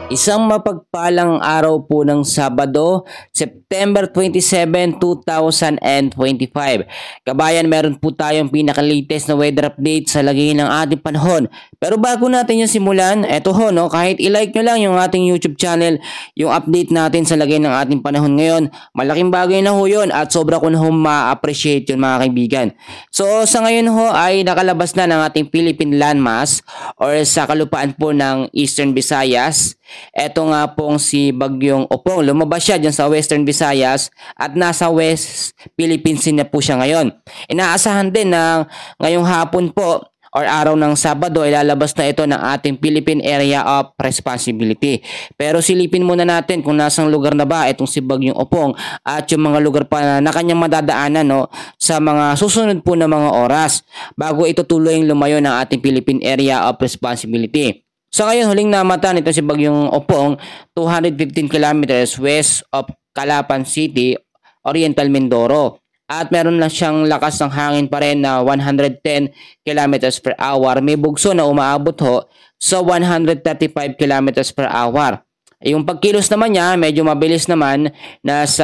Isang mapagpalang araw po ng Sabado, September 27, 2025. Kabayan, meron po tayong pinaka-latest na weather update sa lagay ng ating panahon. Pero bago natin yung simulan, eto ho, no, kahit i-like nyo lang yung ating YouTube channel, yung update natin sa lagay ng ating panahon ngayon, malaking bagay na ho yun at sobra ko na ho ma-appreciate yun mga kaibigan. So sa ngayon ho ay nakalabas na ng ating Philippine landmass or sa kalupaan po ng Eastern Visayas. Ito nga pong si Bagyong Opong. Lumabas siya dyan sa Western Visayas at nasa West Philippines na po siya ngayon. Inaasahan din na ngayong hapon po or araw ng Sabado ay lalabas na ito ng ating Philippine Area of Responsibility. Pero silipin muna natin kung nasang lugar na ba itong si Bagyong Opong at yung mga lugar pa na kanyang madadaanan, no, sa mga susunod po na mga oras bago ito tuloy yung lumayo ng ating Philippine Area of Responsibility. So ngayon, huling namatan ito si Bagyong Opong, 215 kilometers west of Calapan City, Oriental Mindoro. At meron lang siyang lakas ng hangin pa rin na 110 kilometers per hour. May bugso na umaabot ho sa 135 kilometers per hour. Yung pagkilos naman niya, medyo mabilis naman, nasa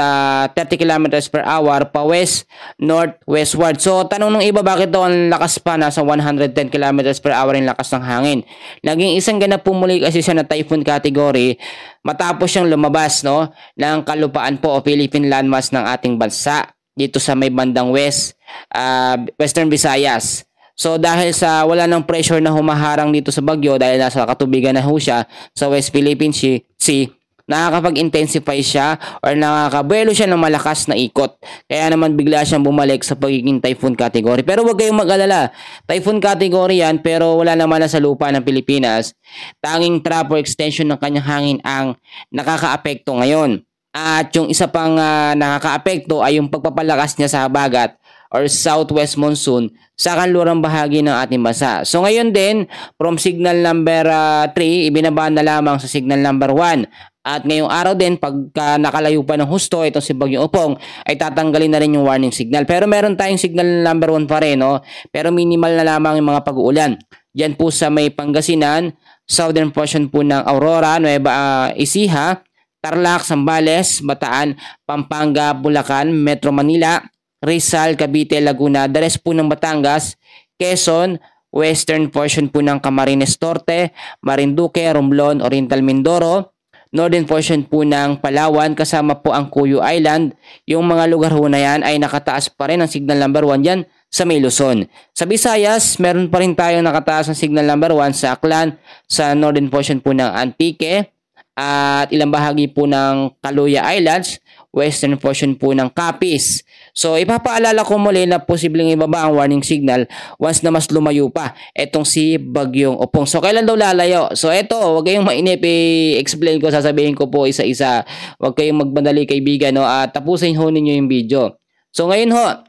30 kilometers per hour pa west, north-westward. So, tanong ng iba, bakit daw ang lakas pa, nasa 110 kilometers per hour yung lakas ng hangin? Naging isang ganap po muli kasi siya na typhoon category matapos siyang lumabas, no, ng kalupaan po o Philippine landmass ng ating bansa dito sa may bandang Western Visayas. So dahil sa wala ng pressure na humaharang dito sa bagyo dahil nasa katubigan na ho siya sa West Philippine Sea, nakakapag-intensify siya or nakakabuelo siya ng malakas na ikot. Kaya naman bigla siyang bumalik sa pagiging typhoon category. Pero huwag kayong mag-alala. Typhoon category yan pero wala naman na sa lupa ng Pilipinas. Tanging trap or extension ng kanyang hangin ang nakakaapekto ngayon. At yung isa pang nakakaapekto ay yung pagpapalakas niya sa habagat or southwest monsoon sa kanlurang bahagi ng ating bansa. So ngayon din, from signal number 3, ibinaba na lamang sa signal number 1. At ngayong araw din, pagka nakalayo pa ng husto, itong si Bagyong Opong, ay tatanggalin na rin yung warning signal. Pero meron tayong signal number 1 pa rin, no? Pero minimal na lamang yung mga pag-uulan. Diyan po sa may Pangasinan, southern portion po ng Aurora, Nueva Ecija, Tarlac, Zambales, Bataan, Pampanga, Bulacan, Metro Manila, Rizal, Cavite, Laguna, the rest po ng Batangas, Quezon, western portion po ng Camarines Norte, Marinduque, Romblon, Oriental Mindoro, northern portion po ng Palawan, kasama po ang Cuyo Island. Yung mga lugar ho na yan ay nakataas pa rin ang signal number 1 yan sa may Luzon. Sa Visayas, meron pa rin tayong nakataas ang signal number 1 sa Aklan, sa northern portion po ng Antique, at ilang bahagi po ng Kaluya Islands, western portion po ng Capiz. So ipapaalala ko muli na posibleng ibaba ang warning signal once na mas lumayo pa etong si Bagyong Opong. So kailan daw lalayo? So eto, wag kayong mainip, i-explain ko, sasabihin ko po isa-isa. Wag kayong magmadali kaibigan, no, at tapusin ho ninyo yung video. So ngayon ho,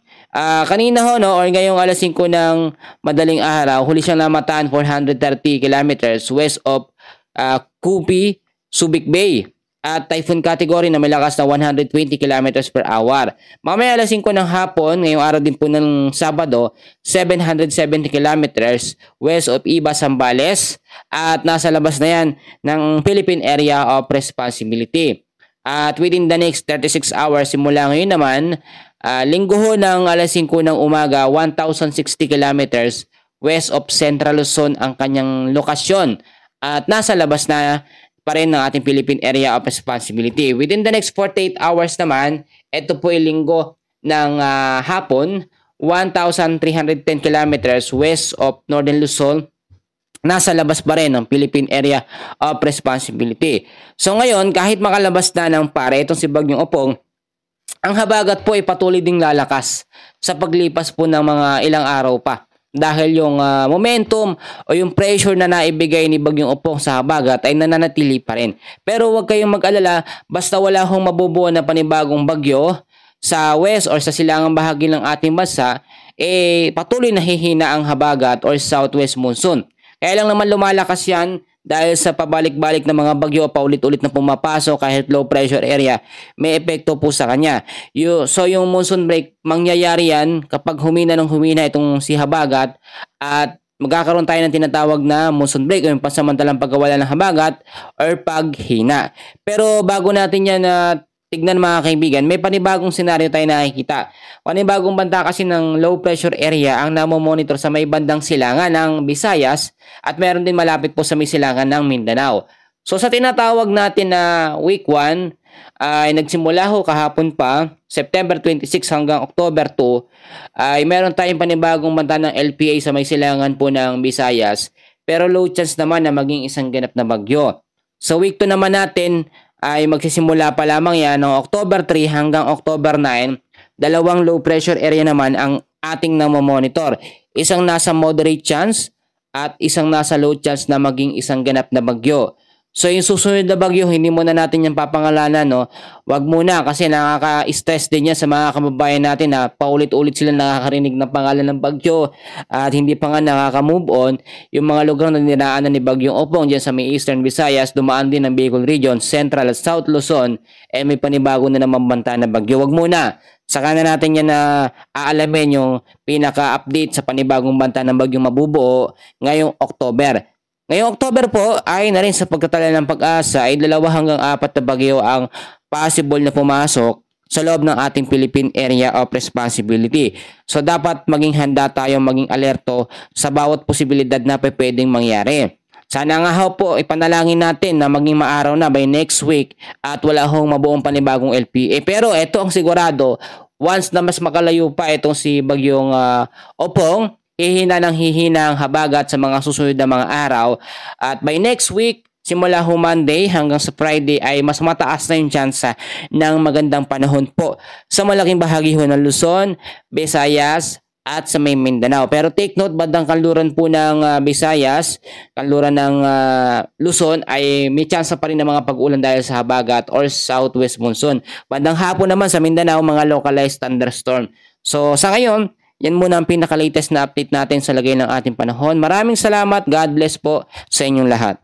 kanina ho, no, or ngayong alas 5 ng madaling araw, huli siyang namataan 430 kilometers west of Kupi, Subic Bay. At typhoon category na may lakas na 120 kilometers per hour. Mamaya alas 5 ng hapon, ngayong araw din po ng Sabado, 770 kilometers west of Iba, Zambales. At nasa labas na yan ng Philippine Area of Responsibility. At within the next 36 hours, simula ngayon naman, linggo ho ng alas 5 ng umaga, 1,060 kilometers west of Central Luzon ang kanyang lokasyon. At nasa labas na pa rin ng ating Philippine Area of Responsibility. Within the next 48 hours naman, ito po ay linggo ng hapon, 1,310 kilometers west of Northern Luzon, nasa labas pa rin ng Philippine Area of Responsibility. So ngayon, kahit makalabas na ng pare itong si Bagyong Opong, ang habagat po ay patuloy ding lalakas sa paglipas po ng mga ilang araw pa. Dahil yung momentum o yung pressure na naibigay ni Bagyong Opong sa habagat ay nananatili pa rin. Pero huwag kayong mag-alala, basta wala hong mabubuo na panibagong bagyo sa west or sa silangang bahagi ng ating bansa, patuloy na hihina ang habagat or southwest monsoon. Kaya lang naman lumalakas yan dahil sa pabalik-balik na mga bagyo, paulit-ulit na pumapasok kahit low pressure area, may epekto po sa kanya. So yung monsoon break, mangyayari yan kapag humina ng humina itong si habagat at magkakaroon tayo ng tinatawag na monsoon break o yung pansamantalang pagkawala ng habagat or paghina. Pero bago natin yan tignan mga kaibigan, may panibagong senaryo tayo nakikita. Panibagong banta kasi ng low pressure area ang namomonitor sa may bandang silangan ng Visayas at meron din malapit po sa may silangan ng Mindanao. So sa tinatawag natin na week 1 ay nagsimula ho kahapon pa, September 26 hanggang October 2, ay meron tayong panibagong banta ng LPA sa may silangan po ng Visayas, pero low chance naman na maging isang ganap na bagyo. Sa week 2 naman natin ay magsisimula pa lamang yan ng October 3 hanggang October 9, dalawang low pressure area naman ang ating namomonitor. Isang nasa moderate chance at isang nasa low chance na maging isang ganap na bagyo. So yung susunod na bagyo, hindi muna natin yung papangalanan, no? Wag muna kasi nakaka-stress din yan sa mga kababayan natin na paulit-ulit sila nakakarinig ng pangalan ng bagyo at hindi pa nga nakaka-move on. Yung mga lugar na dinaanan ni Bagyong Opong dyan sa may Eastern Visayas, dumaan din ng Bicol Region, Central at South Luzon, may panibago na naman banta na bagyo. Wag muna. Saka na natin yan na aalamin yung pinaka-update sa panibagong banta ng bagyong mabubuo ngayong October. Ngayong October po ay na rin sa pagtatala ng Pag-asa ay 2 hanggang 4 na bagyo ang possible na pumasok sa loob ng ating Philippine Area of Responsibility. So dapat maging handa tayo, maging alerto sa bawat posibilidad na pwedeng mangyari. Sana nga ho po ipanalangin natin na maging maaraw na by next week at wala hong mabuong panibagong LPA. Pero ito ang sigurado, once na mas makalayo pa itong si Bagyong Opong, hihina ng hihina ang habagat sa mga susunod na mga araw at by next week, simula ho Monday hanggang sa Friday ay mas mataas na yung tsansa ng magandang panahon po sa malaking bahagi ho ng Luzon, Visayas at sa may Mindanao. Pero take note, bandang kanluran po ng Visayas, kanluran ng Luzon ay may tsansa pa rin ng mga pag-ulan dahil sa habagat or southwest monsoon. Bandang hapon naman sa Mindanao, mga localized thunderstorm. So sa ngayon, yan muna ang pinaka-latest na update natin sa lagay ng ating panahon. Maraming salamat. God bless po sa inyong lahat.